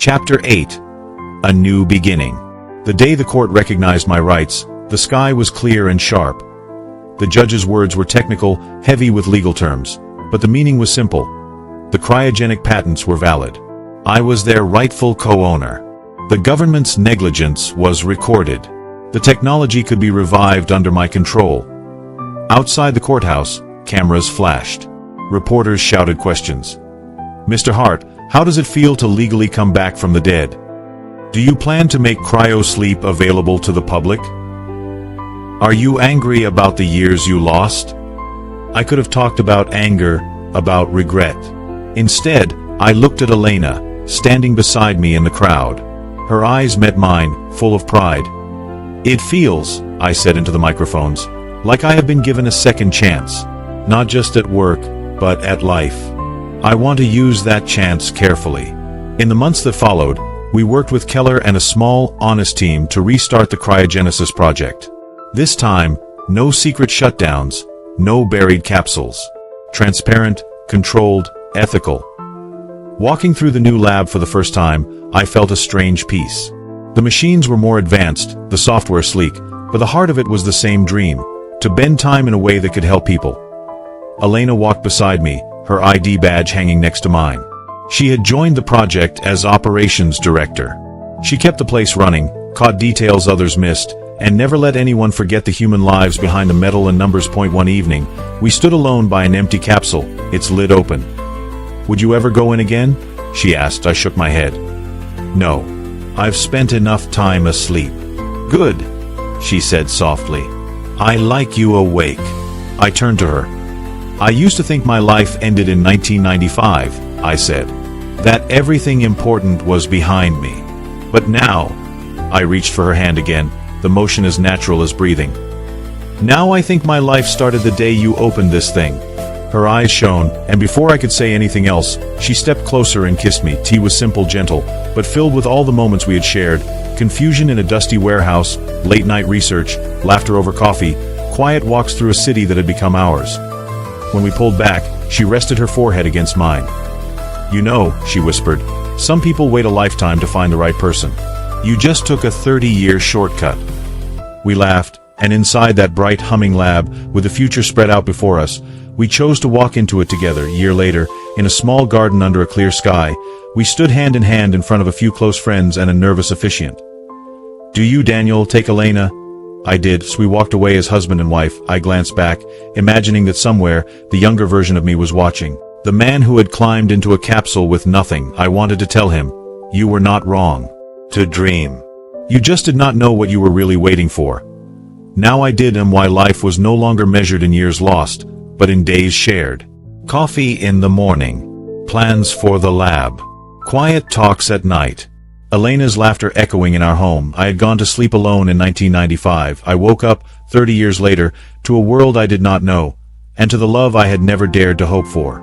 Chapter 8. A New Beginning. The day the court recognized my rights, the sky was clear and sharp. The judge's words were technical, heavy with legal terms, but the meaning was simple. The cryogenic patents were valid. I was their rightful co-owner. The government's negligence was recorded. The technology could be revived under my control. Outside the courthouse, cameras flashed. Reporters shouted questions. "Mr. Hart, how does it feel to legally come back from the dead? Do you plan to make cryo-sleep available to the public? Are you angry about the years you lost?" I could have talked about anger, about regret. Instead, I looked at Elena, standing beside me in the crowd. Her eyes met mine, full of pride. "It feels," I said into the microphones, "like I have been given a second chance. Not just at work, but at life. I want to use that chance carefully." In the months that followed, we worked with Keller and a small, honest team to restart the cryogenesis project. This time, no secret shutdowns, no buried capsules. Transparent, controlled, ethical. Walking through the new lab for the first time, I felt a strange peace. The machines were more advanced, the software sleek, but the heart of it was the same dream, to bend time in a way that could help people. Elena walked beside me, her ID badge hanging next to mine. She had joined the project as operations director. She kept the place running, caught details others missed, and never let anyone forget the human lives behind the metal and numbers. One evening, we stood alone by an empty capsule, its lid open. "Would you ever go in again?" she asked. I shook my head. "No. I've spent enough time asleep." "Good," she said softly. "I like you awake." I turned to her. "I used to think my life ended in 1995, I said. That everything important was behind me. But now," I reached for her hand again, the motion as natural as breathing. "Now I think my life started the day you opened this thing." Her eyes shone, and before I could say anything else, she stepped closer and kissed me. Tea was simple, gentle, but filled with all the moments we had shared. Confusion in a dusty warehouse, late-night research, laughter over coffee, quiet walks through a city that had become ours. When we pulled back, she rested her forehead against mine. "You know," she whispered, "some people wait a lifetime to find the right person. You just took a 30-year shortcut." We laughed, and inside that bright, humming lab, with the future spread out before us, we chose to walk into it together. A year later, in a small garden under a clear sky, we stood hand in hand in front of a few close friends and a nervous officiant. "Do you, Daniel, take Elena?" I did. So we walked away as husband and wife. I glanced back, imagining that somewhere, the younger version of me was watching. The man who had climbed into a capsule with nothing. I wanted to tell him, "You were not wrong to dream. You just did not know what you were really waiting for." Now I did, and why life was no longer measured in years lost, but in days shared. Coffee in the morning. Plans for the lab. Quiet talks at night. Elena's laughter echoing in our home. I had gone to sleep alone in 1995. I woke up, 30 years later, to a world I did not know, and to the love I had never dared to hope for.